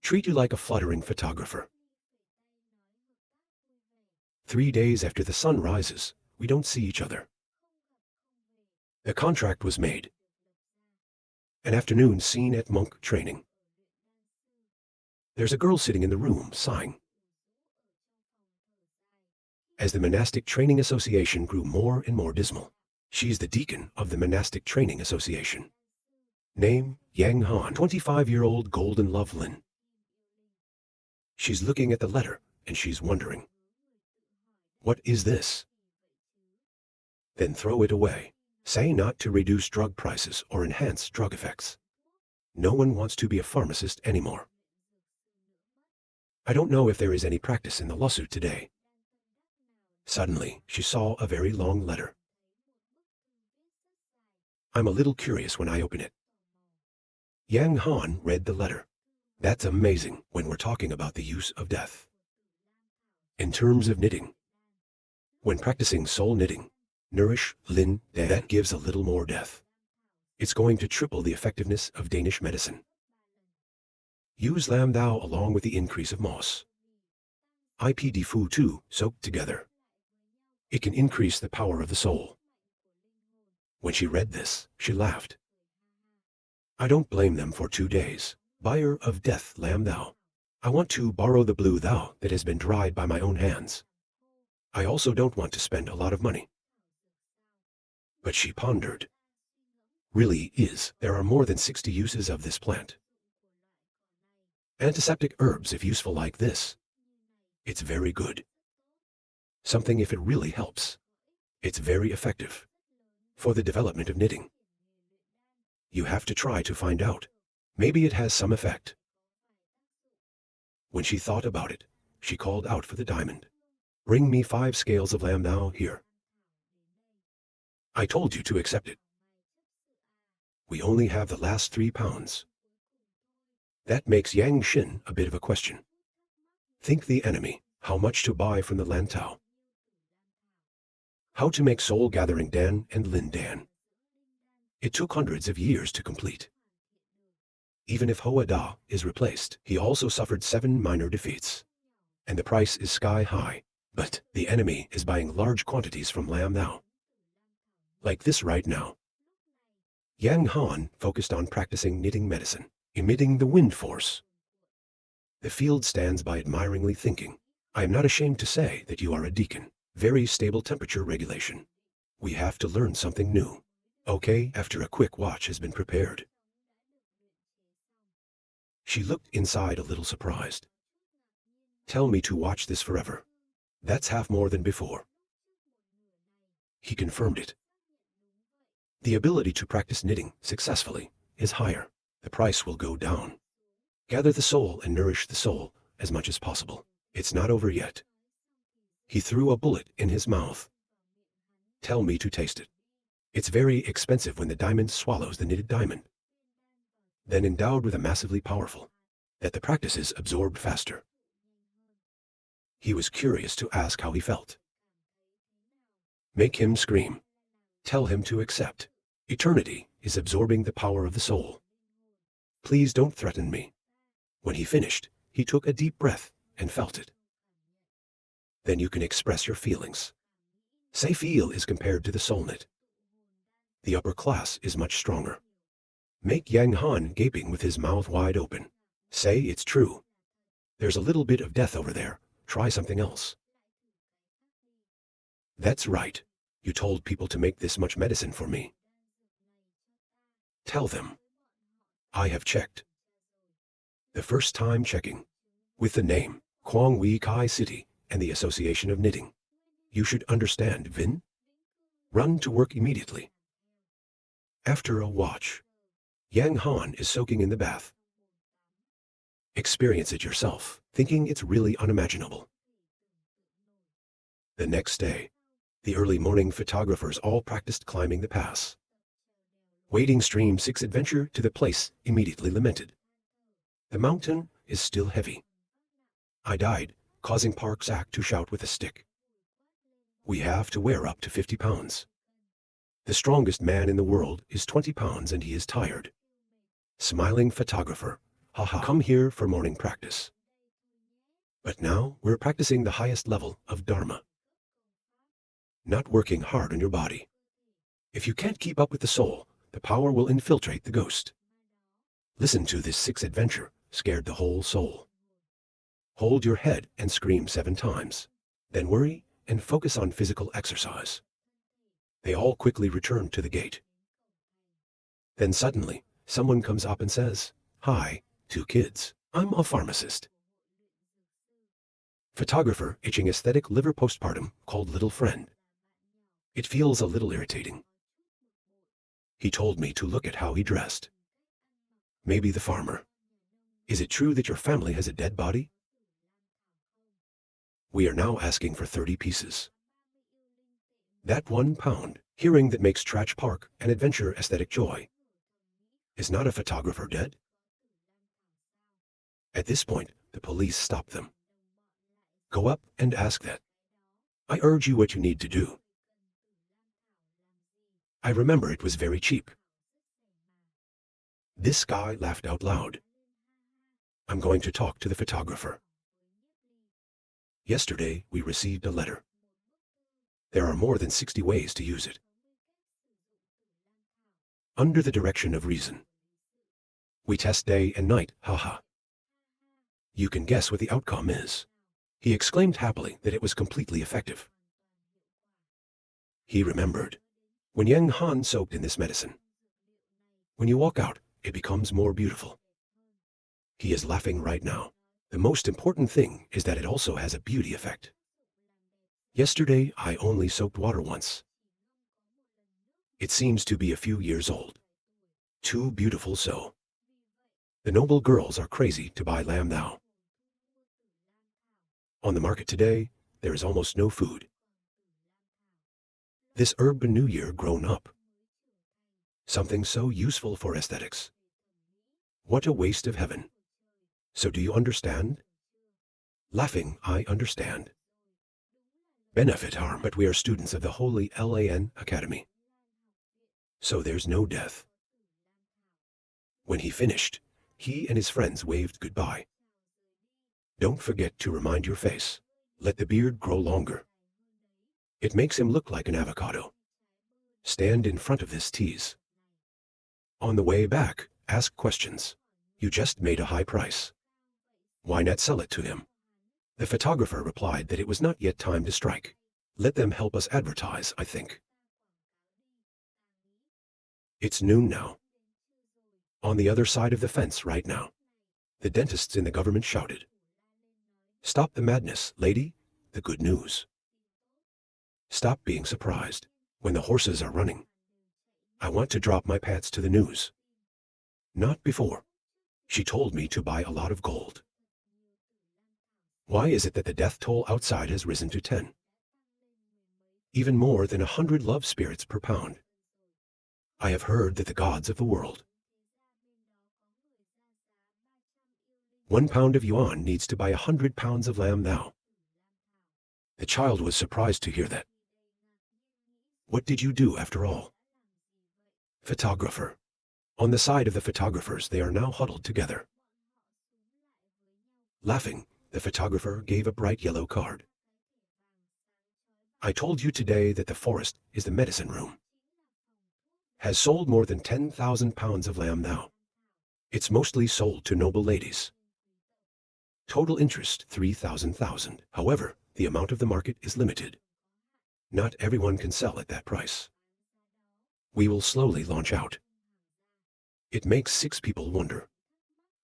treat you like a fluttering photographer. 3 days after the sun rises, we don't see each other. The contract was made. An afternoon scene at monk training. There's a girl sitting in the room, sighing. As the Monastic Training Association grew more and more dismal, she's the deacon of the Monastic Training Association. Name, Yang Han, 25-year-old golden lovelin. She's looking at the letter, and she's wondering, what is this? Then throw it away. Say not to reduce drug prices or enhance drug effects. No one wants to be a pharmacist anymore. I don't know if there is any practice in the lawsuit today. Suddenly, she saw a very long letter. I'm a little curious when I open it. Yang Han read the letter. That's amazing when we're talking about the use of death. In terms of knitting, when practicing soul knitting, nourish, lin, that gives a little more death. It's going to triple the effectiveness of Danish medicine. Use lam thou along with the increase of moss. IPD fu too, soaked together. It can increase the power of the soul. When she read this, she laughed. I don't blame them for 2 days. Buyer of death, lam thou. I want to borrow the blue thou that has been dried by my own hands. I also don't want to spend a lot of money. But she pondered. Really is, there are more than 60 uses of this plant. Antiseptic herbs if useful like this. It's very good. Something if it really helps. It's very effective. For the development of knitting. You have to try to find out. Maybe it has some effect. When she thought about it, she called out for the diamond. Bring me 5 scales of lamb thou here. I told you to accept it. We only have the last 3 pounds. That makes Yang Xin a bit of a question. Think the enemy, how much to buy from the Lantau. How to make soul gathering Dan and Lin Dan. It took hundreds of years to complete. Even if Hoa Da is replaced, he also suffered 7 minor defeats. And the price is sky high, but the enemy is buying large quantities from Lam Thou. Like this right now. Yang Han focused on practicing knitting medicine, emitting the wind force. The field stands by admiringly thinking, I am not ashamed to say that you are a deacon. Very stable temperature regulation. We have to learn something new. Okay, after a quick watch has been prepared. She looked inside a little surprised. Tell me to watch this forever. That's half more than before. He confirmed it. The ability to practice knitting successfully is higher. The price will go down. Gather the soul and nourish the soul as much as possible. It's not over yet. He threw a bullet in his mouth. Tell me to taste it. It's very expensive when the diamond swallows the knitted diamond. Then endowed with a massively powerful, that the practice is absorbed faster. He was curious to ask how he felt. Make him scream. Tell him to accept. Eternity is absorbing the power of the soul. Please don't threaten me. When he finished, he took a deep breath and felt it. Then you can express your feelings. Say feel is compared to the soul knit. The upper class is much stronger. Make Yang Han gaping with his mouth wide open. Say it's true. There's a little bit of death over there. Try something else. That's right. You told people to make this much medicine for me. Tell them. I have checked. The first time checking. With the name, Quang Wei Kai City, and the Association of Knitting. You should understand, Vin. Run to work immediately. After a watch, Yang Han is soaking in the bath. Experience it yourself, thinking it's really unimaginable. The next day, the early morning photographers all practiced climbing the pass. Wading Stream 6 adventure to the place immediately lamented. The mountain is still heavy. I died, causing Park Zak to shout with a stick. We have to wear up to 50 pounds. The strongest man in the world is 20 pounds and he is tired. Smiling photographer, Haha, come here for morning practice. But now we're practicing the highest level of Dharma. Not working hard on your body. If you can't keep up with the soul, the power will infiltrate the ghost. Listen to this 6th adventure, scared the whole soul. Hold your head and scream 7 times. Then worry and focus on physical exercise. They all quickly return to the gate. Then suddenly, someone comes up and says, "Hi, 2 kids. I'm a pharmacist." Photographer itching aesthetic liver postpartum called little friend. It feels a little irritating. He told me to look at how he dressed. Maybe the farmer. Is it true that your family has a dead body? We are now asking for 30 pieces. That 1 pound, hearing that makes Trash Park an adventure aesthetic joy. Is not a photographer dead? At this point, the police stop them. Go up and ask that. I urge you what you need to do. I remember it was very cheap. This guy laughed out loud. I'm going to talk to the photographer. Yesterday, we received a letter. There are more than 60 ways to use it. Under the direction of reason. We test day and night, haha. You can guess what the outcome is. He exclaimed happily that it was completely effective. He remembered. When Yang Han soaked in this medicine. When you walk out, it becomes more beautiful. He is laughing right now. The most important thing is that it also has a beauty effect. Yesterday, I only soaked water once. It seems to be a few years old. Too beautiful so. The noble girls are crazy to buy lamb now. On the market today, there is almost no food. This urban New Year grown up. Something so useful for aesthetics. What a waste of heaven. So do you understand? Laughing, I understand. Benefit harm, but we are students of the Holy Lan Academy. So there's no death. When he finished, he and his friends waved goodbye. Don't forget to remind your face. Let the beard grow longer. It makes him look like an avocado. Stand in front of this tease. On the way back, ask questions. You just made a high price. Why not sell it to him? The photographer replied that it was not yet time to strike. Let them help us advertise, I think. It's noon now. On the other side of the fence right now. The dentists in the government shouted. Stop the madness, lady, the good news. Stop being surprised when the horses are running. I want to drop my pants to the news. Not before. She told me to buy a lot of gold. Why is it that the death toll outside has risen to 10? Even more than 100 love spirits per pound. I have heard that the gods of the world. 1 pound of yuan needs to buy 100 pounds of lamb now. The child was surprised to hear that. What did you do after all? Photographer. On the side of the photographers, they are now huddled together. Laughing, the photographer gave a bright yellow card. I told you today that the forest is the medicine room. Has sold more than 10,000 pounds of lamb now. It's mostly sold to noble ladies. Total interest 3,000. However, the amount of the market is limited. Not everyone can sell at that price. We will slowly launch out. It makes 6 people wonder.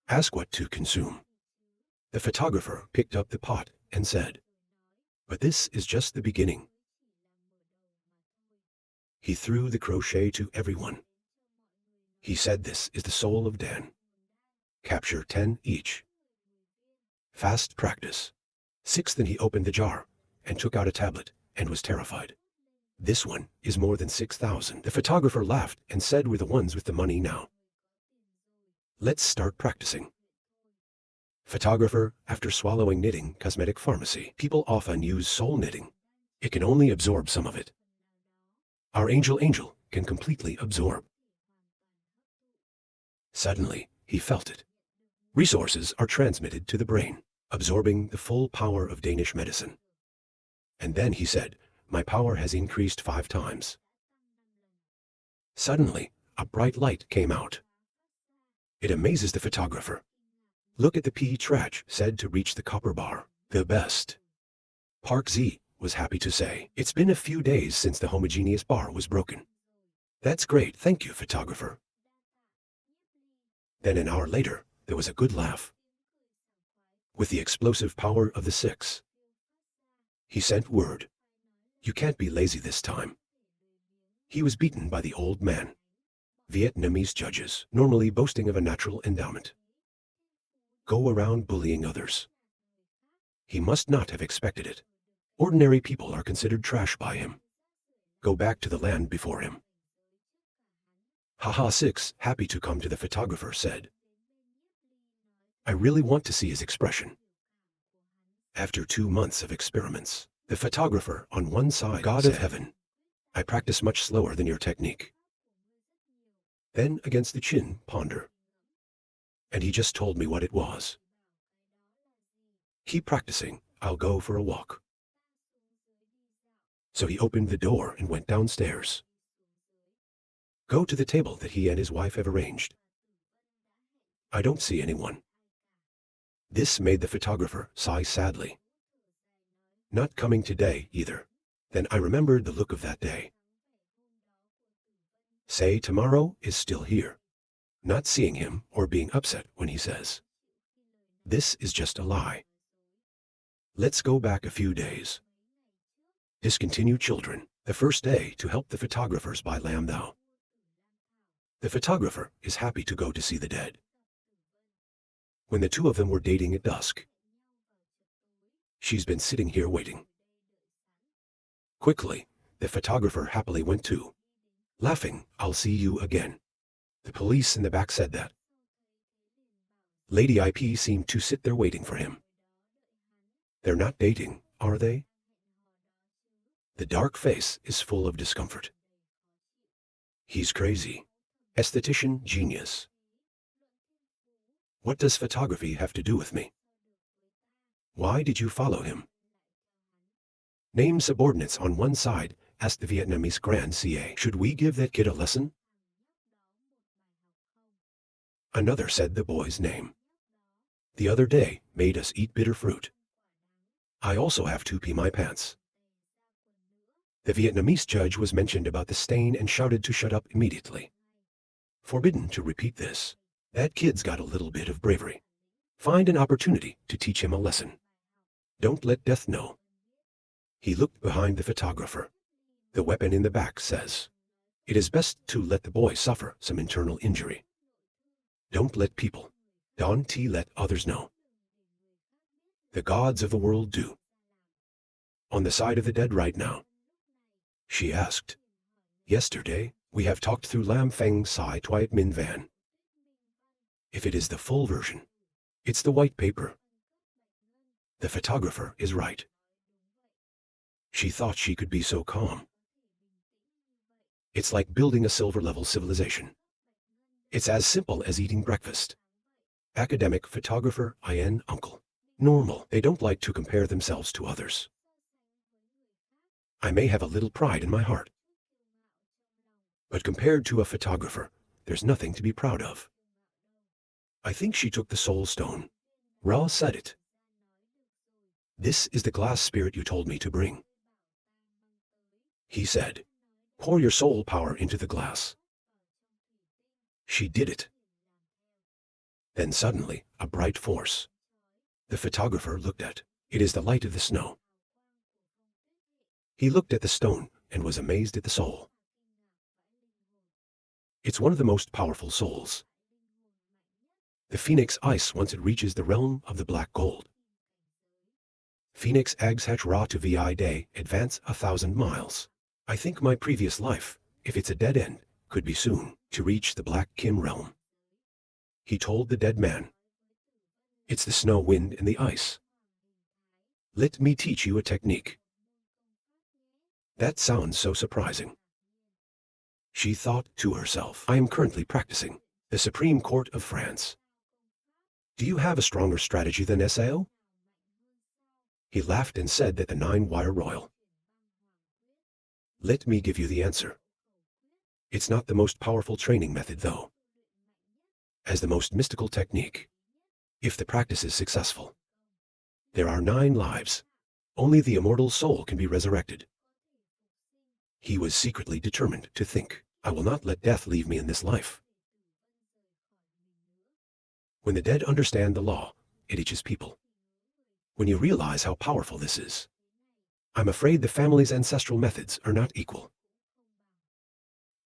Ask what to consume. The photographer picked up the pot and said, but this is just the beginning. He threw the crochet to everyone. He said this is the soul of Dan. Capture 10 each. Fast practice. 6th, then he opened the jar and took out a tablet and was terrified. This one is more than 6,000. The photographer laughed and said we're the ones with the money now. Let's start practicing. Photographer, after swallowing knitting, cosmetic pharmacy. People often use soul knitting. It can only absorb some of it. Our angel can completely absorb. Suddenly, he felt it. Resources are transmitted to the brain, absorbing the full power of Danish medicine. And then he said, my power has increased 5 times. Suddenly, a bright light came out. It amazes the photographer. Look at the P trash said to reach the copper bar, the best. Park Z was happy to say, it's been a few days since the homogeneous bar was broken. That's great, thank you, photographer. Then an hour later, there was a good laugh. With the explosive power of the 6, he sent word. You can't be lazy this time. He was beaten by the old man. Vietnamese judges, normally boasting of a natural endowment, go around bullying others. He must not have expected it. Ordinary people are considered trash by him. Go back to the land before him. Haha 6, happy to come to the photographer, said. I really want to see his expression. After 2 months of experiments, the photographer on one side God of heaven, I practice much slower than your technique. Then against the chin, ponder. And he just told me what it was. Keep practicing, I'll go for a walk. So he opened the door and went downstairs. Go to the table that he and his wife have arranged. I don't see anyone. This made the photographer sigh sadly. Not coming today either. Then I remembered the look of that day. Say tomorrow is still here. Not seeing him or being upset when he says, this is just a lie. Let's go back a few days. Discontinue children, the first day to help the photographers buy lamb thou. The photographer is happy to go to see the dead. When the 2 of them were dating at dusk, she's been sitting here waiting. Quickly, the photographer happily went too. Laughing, I'll see you again. The police in the back said that. Lady IP seemed to sit there waiting for him. They're not dating, are they? The dark face is full of discomfort. He's crazy. Aesthetician genius. What does photography have to do with me? Why did you follow him? Name subordinates on one side, asked the Vietnamese Grand CA. Should we give that kid a lesson? Another said the boy's name. The other day made us eat bitter fruit. I also have to pee my pants. The Vietnamese judge was mentioned about the stain and shouted to shut up immediately. Forbidden to repeat this. That kid's got a little bit of bravery. Find an opportunity to teach him a lesson. Don't let death know. He looked behind the photographer. The weapon in the back says, it is best to let the boy suffer some internal injury. Don't let people. Don't let others know. The gods of the world do. On the side of the dead right now. She asked. Yesterday, we have talked through Lam Feng Sai Twiet Min Van. If it is the full version, it's the white paper. The photographer is right. She thought she could be so calm. It's like building a silver-level civilization. It's as simple as eating breakfast. Academic photographer, IN uncle. Normal, they don't like to compare themselves to others. I may have a little pride in my heart. But compared to a photographer, there's nothing to be proud of. I think she took the soul stone. Ra said it. This is the glass spirit you told me to bring. He said, pour your soul power into the glass. She did it. Then suddenly, a bright force. The photographer looked at. It is the light of the snow. He looked at the stone and was amazed at the soul. It's one of the most powerful souls. The phoenix ice once it reaches the realm of the black gold. Phoenix eggs hatch raw to VI day, advance 1,000 miles. I think my previous life, if it's a dead end, could be soon, to reach the black Kim realm. He told the dead man. It's the snow, wind, and the ice. Let me teach you a technique. That sounds so surprising. She thought to herself, I am currently practicing the Supreme Court of France. Do you have a stronger strategy than Sao? He laughed and said that the 9-wire royal. Let me give you the answer. It's not the most powerful training method, though. As the most mystical technique, if the practice is successful, there are 9 lives. Only the immortal soul can be resurrected. He was secretly determined to think, I will not let death leave me in this life. When the dead understand the law, it itches people. When you realize how powerful this is, I'm afraid the family's ancestral methods are not equal.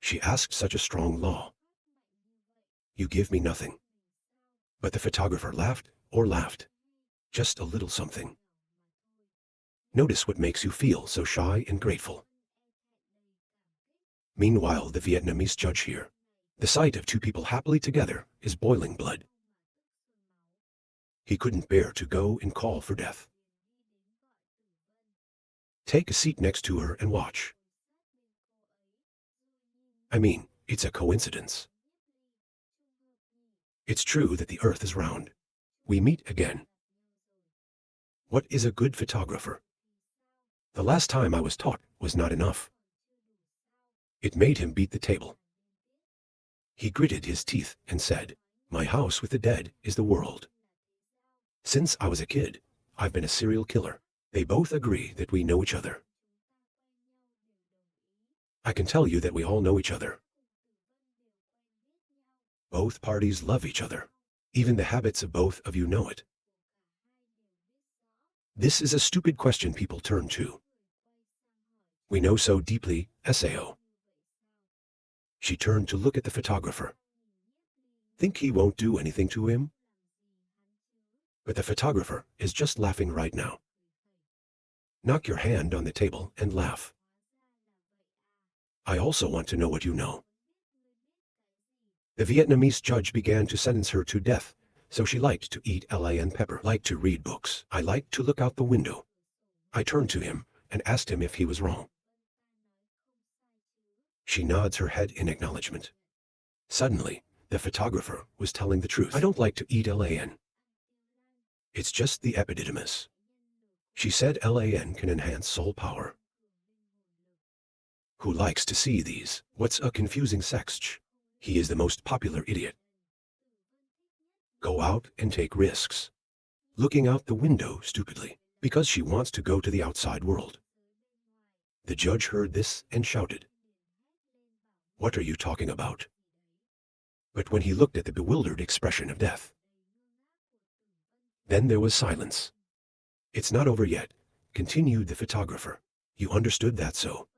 She asked such a strong law. You give me nothing. But the photographer laughed, just a little something. Notice what makes you feel so shy and grateful. Meanwhile, the Vietnamese judge here. The sight of 2 people happily together is boiling blood. He couldn't bear to go and call for death. Take a seat next to her and watch. I mean, it's a coincidence. It's true that the earth is round. We meet again. What is a good photographer? The last time I was taught was not enough. It made him beat the table. He gritted his teeth and said, my house with the dead is the world. Since I was a kid, I've been a serial killer. They both agree that we know each other. I can tell you that we all know each other. Both parties love each other. Even the habits of both of you know it. This is a stupid question people turn to. We know so deeply, Sao. She turned to look at the photographer. Think he won't do anything to him? But the photographer is just laughing right now. Knock your hand on the table and laugh. I also want to know what you know. The Vietnamese judge began to sentence her to death, so she liked to eat lan pepper, liked to read books. I liked to look out the window. I turned to him and asked him if he was wrong. She nods her head in acknowledgement. Suddenly, the photographer was telling the truth. I don't like to eat lan. It's just the epididymis. She said lan can enhance soul power. Who likes to see these? What's a confusing sext? He is the most popular idiot. Go out and take risks. Looking out the window stupidly, because she wants to go to the outside world. The judge heard this and shouted. What are you talking about? But when he looked at the bewildered expression of death, then there was silence. It's not over yet, continued the photographer. You understood that, so?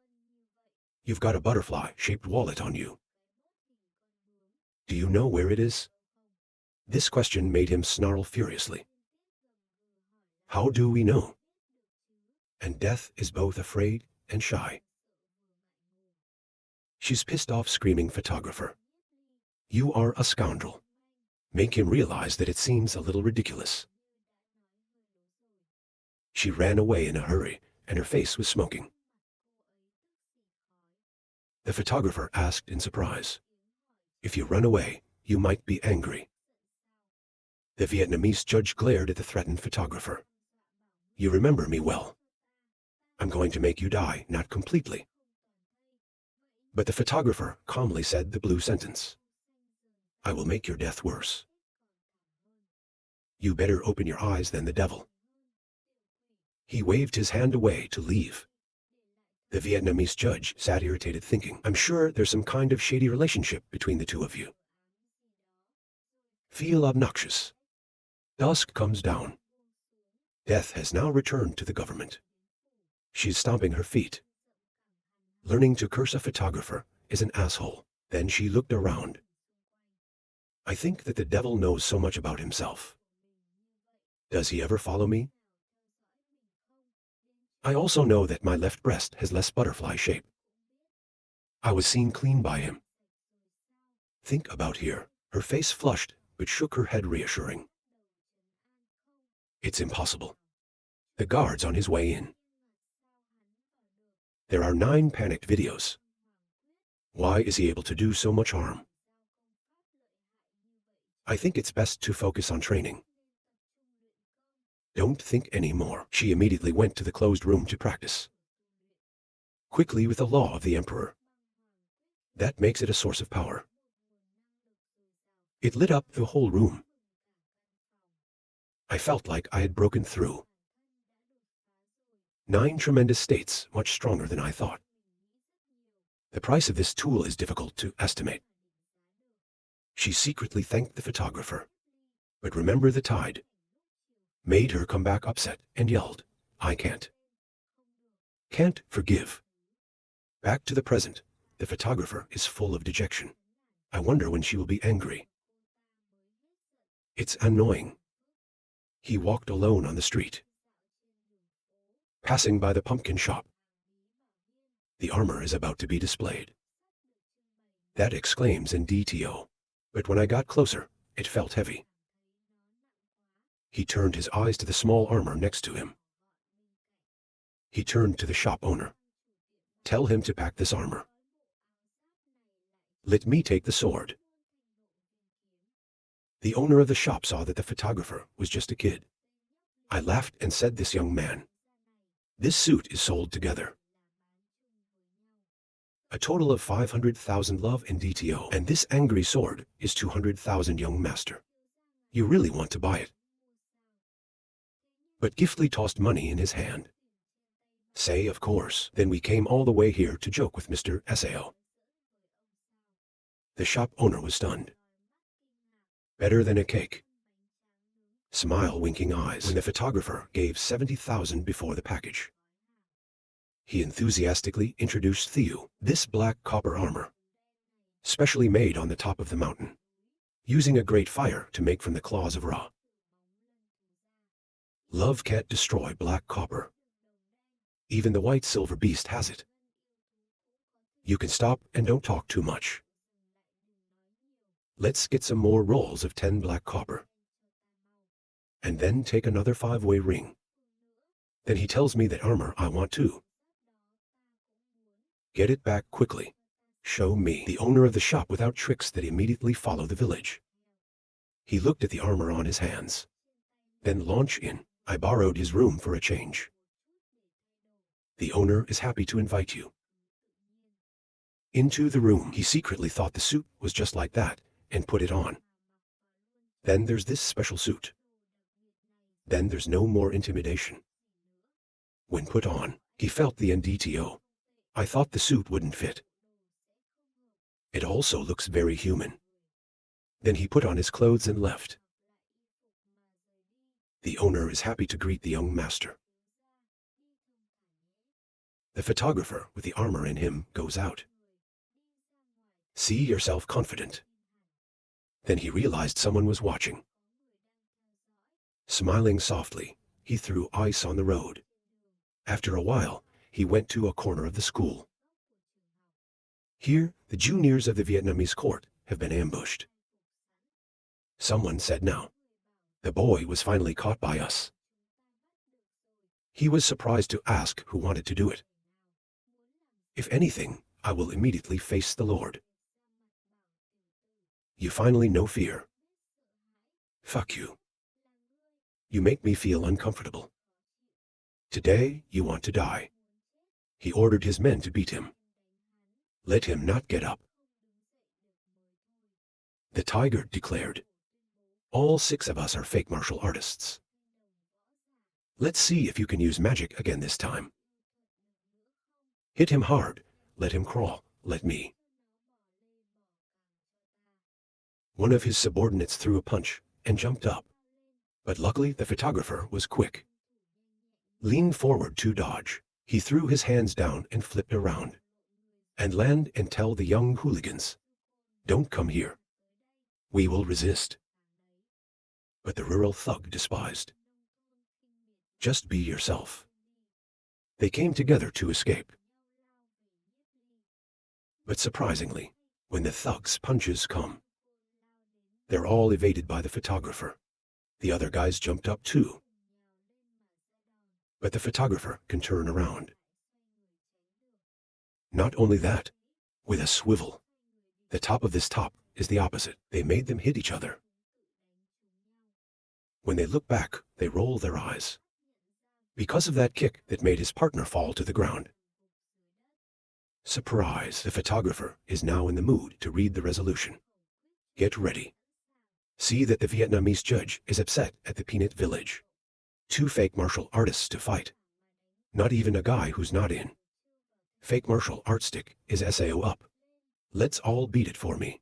You've got a butterfly-shaped wallet on you. Do you know where it is? This question made him snarl furiously. How do we know? And death is both afraid and shy. She's pissed off, screaming photographer. You are a scoundrel. Make him realize that it seems a little ridiculous. She ran away in a hurry, and her face was smoking. The photographer asked in surprise. If you run away, you might be angry. The Vietnamese judge glared at the threatened photographer. You remember me well. I'm going to make you die, not completely. But the photographer calmly said the blue sentence. I will make your death worse. You better open your eyes than the devil. He waved his hand away to leave. The Vietnamese judge sat irritated, thinking, I'm sure there's some kind of shady relationship between the two of you. Feel obnoxious. Dusk comes down. Death has now returned to the government. She's stomping her feet. Learning to curse a photographer is an asshole. Then she looked around. I think that the devil knows so much about himself. Does he ever follow me? I also know that my left breast has less butterfly shape. I was seen clean by him. Think about here. Her face flushed, but shook her head reassuring. It's impossible. The guard's on his way in. There are 9 panicked videos. Why is he able to do so much harm? I think it's best to focus on training. Don't think any more. She immediately went to the closed room to practice. Quickly with the law of the Emperor. That makes it a source of power. It lit up the whole room. I felt like I had broken through. 9 tremendous states, much stronger than I thought. The price of this tool is difficult to estimate. She secretly thanked the photographer. But remember the tide made her come back upset and yelled, I can't. Can't forgive. Back to the present, the photographer is full of dejection. I wonder when she will be angry. It's annoying. He walked alone on the street, passing by the pumpkin shop. The armor is about to be displayed. That exclaims in DTO, but when I got closer, it felt heavy. He turned his eyes to the small armor next to him. He turned to the shop owner. Tell him to pack this armor. Let me take the sword. The owner of the shop saw that the photographer was just a kid. I laughed and said, this young man. This suit is sold together. A total of 500,000 love in DTO, and this angry sword is 200,000 young master. You really want to buy it. But Giftly tossed money in his hand. Say, of course, then we came all the way here to joke with Mr. Sao. The shop owner was stunned. Better than a cake. Smile, winking eyes, when the photographer gave 70,000 before the package. He enthusiastically introduced Theo, this black copper armor, specially made on the top of the mountain, using a great fire to make from the claws of Ra. Love can't destroy black copper. Even the white silver beast has it. You can stop and don't talk too much. Let's get some more rolls of 10 black copper. And then take another 5-way ring. Then he tells me that armor I want too. Get it back quickly. Show me. The owner of the shop without tricks that immediately follow the village. He looked at the armor on his hands. Then launch in. I borrowed his room for a change. The owner is happy to invite you. Into the room. He secretly thought the suit was just like that and put it on. Then there's this special suit. Then there's no more intimidation. When put on, he felt the NDTO. I thought the suit wouldn't fit. It also looks very human. Then he put on his clothes and left. The owner is happy to greet the young master. The photographer with the armor in him goes out. See yourself confident. Then he realized someone was watching. Smiling softly, he threw ice on the road. After a while, he went to a corner of the school. Here, the juniors of the Vietnamese court have been ambushed. Someone said now. The boy was finally caught by us. He was surprised to ask who wanted to do it. If anything, I will immediately face the Lord. You finally know fear. Fuck you. You make me feel uncomfortable. Today, you want to die. He ordered his men to beat him. Let him not get up. The tiger declared. All 6 of us are fake martial artists. Let's see if you can use magic again this time. Hit him hard. Let him crawl. Let me. One of his subordinates threw a punch and jumped up. But luckily the photographer was quick. Leaned forward to dodge. He threw his hands down and flipped around. And land and tell the young hooligans. Don't come here. We will resist. But the rural thug despised. Just be yourself. They came together to escape. But surprisingly, when the thug's punches come, they're all evaded by the photographer. The other guys jumped up too. But the photographer can turn around. Not only that, with a swivel. The top of this top is the opposite. They made them hit each other. When they look back, they roll their eyes. Because of that kick that made his partner fall to the ground. Surprise, the photographer is now in the mood to read the resolution. Get ready. See that the Vietnamese judge is upset at the peanut village. 2 fake martial artists to fight. Not even a guy who's not in. Fake martial art stick is SAO up. Let's all beat it for me.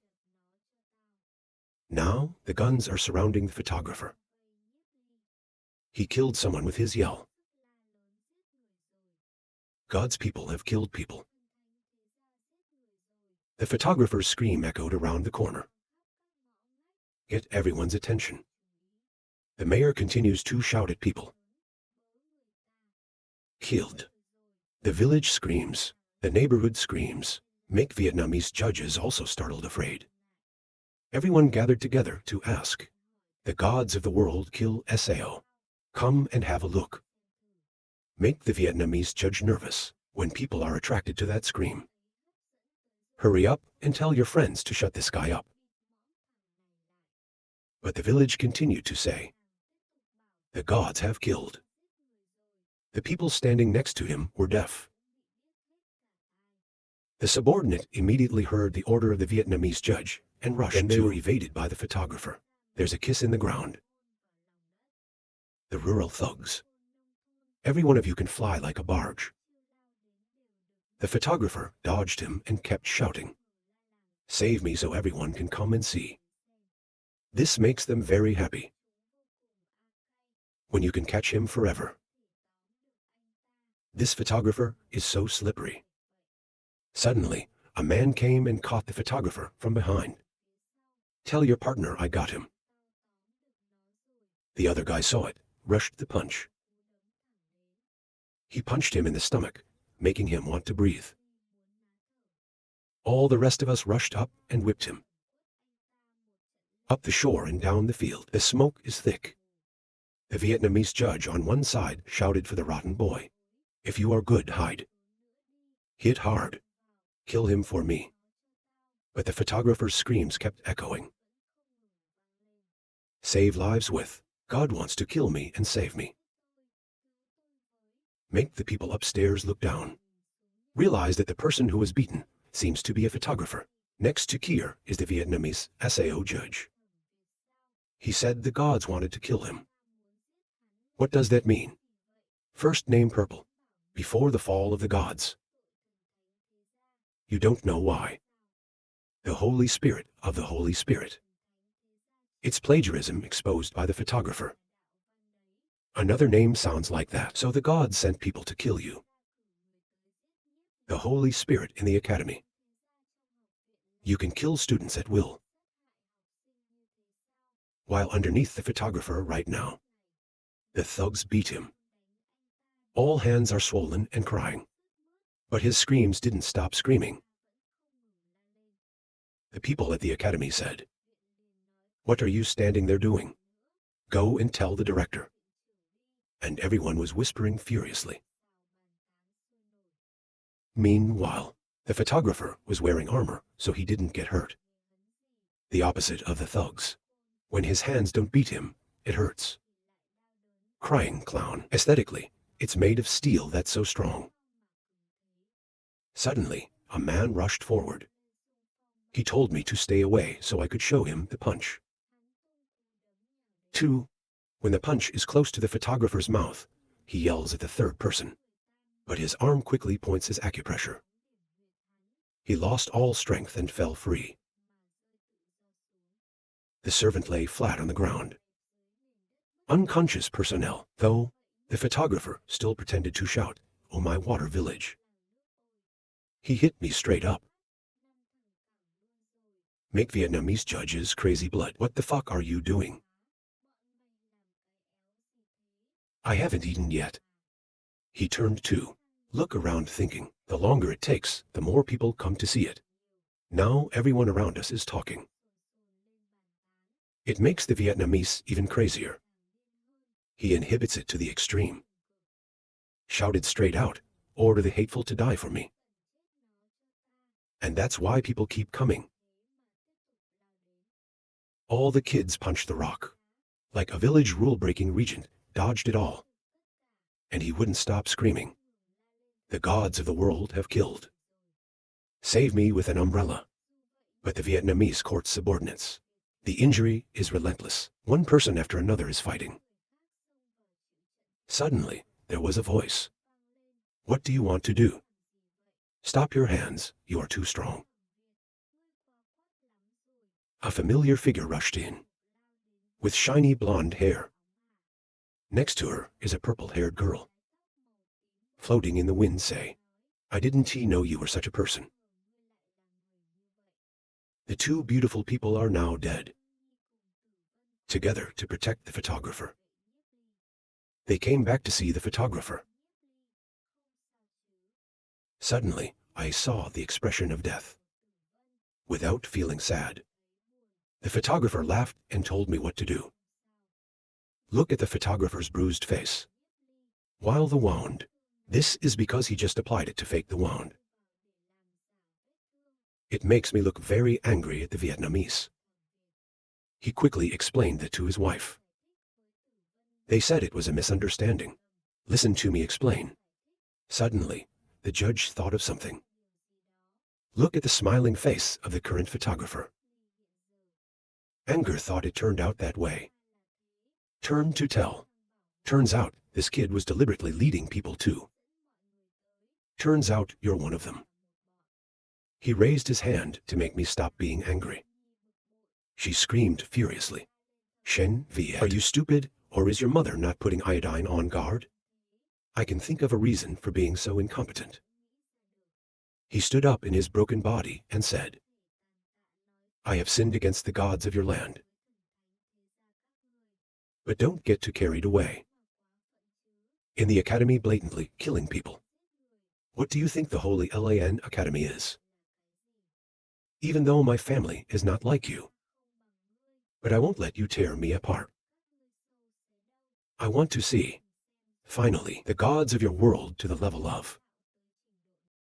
Now the guns are surrounding the photographer. He killed someone with his yell. God's people have killed people. The photographer's scream echoed around the corner. Get everyone's attention. The mayor continues to shout at people. Killed. The village screams. The neighborhood screams. Make Vietnamese judges also startled afraid. Everyone gathered together to ask. The gods of the world kill SAO. Come and have a look. Make the Vietnamese judge nervous when people are attracted to that scream. Hurry up and tell your friends to shut this guy up. But the village continued to say, the gods have killed. The people standing next to him were deaf. The subordinate immediately heard the order of the Vietnamese judge and rushed. Then they were evaded by the photographer. There's a kiss in the ground. The rural thugs. Every one of you can fly like a barge. The photographer dodged him and kept shouting. Save me so everyone can come and see. This makes them very happy. When you can catch him forever. This photographer is so slippery. Suddenly, a man came and caught the photographer from behind. Tell your partner I got him. The other guy saw it, rushed the punch. He punched him in the stomach, making him want to breathe. All the rest of us rushed up and whipped him. Up the shore and down the field, the smoke is thick. The Vietnamese judge on one side shouted for the rotten boy. If you are good, hide. Hit hard. Kill him for me. But the photographer's screams kept echoing. Save lives with, God wants to kill me and save me. Make the people upstairs look down. Realize that the person who was beaten seems to be a photographer. Next to Kier is the Vietnamese SAO judge. He said the gods wanted to kill him. What does that mean? First name purple. Before the fall of the gods. You don't know why. The Holy Spirit of the Holy Spirit. It's plagiarism exposed by the photographer. Another name sounds like that, so the gods sent people to kill you. The Holy Spirit in the academy. You can kill students at will. While underneath the photographer right now. The thugs beat him. All hands are swollen and crying. But his screams didn't stop screaming. The people at the academy said, "What are you standing there doing? Go and tell the director." And everyone was whispering furiously. Meanwhile, the photographer was wearing armor, so he didn't get hurt. The opposite of the thugs. When his hands don't beat him, it hurts. Crying clown. Aesthetically, it's made of steel that's so strong. Suddenly, a man rushed forward. He told me to stay away so I could show him the punch. 2. When the punch is close to the photographer's mouth, he yells at the third person. But his arm quickly points his acupressure. He lost all strength and fell free. The servant lay flat on the ground. Unconscious personnel, though the photographer still pretended to shout, "Oh my water village." He hit me straight up. Make Vietnamese judges crazy blood. What the fuck are you doing? I haven't eaten yet. He turned to look around thinking, the longer it takes, the more people come to see it. Now everyone around us is talking. It makes the Vietnamese even crazier. He inhibits it to the extreme. Shouted straight out, "Order the hateful to die for me." And that's why people keep coming. All the kids punch the rock. Like a village rule-breaking regent, dodged it all. And he wouldn't stop screaming. The gods of the world have killed. Save me with an umbrella. But the Vietnamese court's subordinates. The injury is relentless. One person after another is fighting. Suddenly, there was a voice. What do you want to do? Stop your hands, you are too strong. A familiar figure rushed in. With shiny blonde hair. Next to her is a purple-haired girl. Floating in the wind say, I didn't know you were such a person. The two beautiful people are now dead. Together to protect the photographer. They came back to see the photographer. Suddenly, I saw the expression of death. Without feeling sad. The photographer laughed and told me what to do. Look at the photographer's bruised face. While the wound. This is because he just applied it to fake the wound. It makes me look very angry at the Vietnamese. He quickly explained that to his wife. They said it was a misunderstanding. Listen to me explain. Suddenly, the judge thought of something. Look at the smiling face of the current photographer. Anger thought it turned out that way. Turn to tell. Turns out, this kid was deliberately leading people too. Turns out, you're one of them. He raised his hand to make me stop being angry. She screamed furiously. Shen Viet, are you stupid, or is your mother not putting iodine on guard? I can think of a reason for being so incompetent. He stood up in his broken body and said, I have sinned against the gods of your land. But don't get too carried away. In the academy blatantly killing people. What do you think the Holy Lan Academy is? Even though my family is not like you. But I won't let you tear me apart. I want to see, finally, the gods of your world to the level of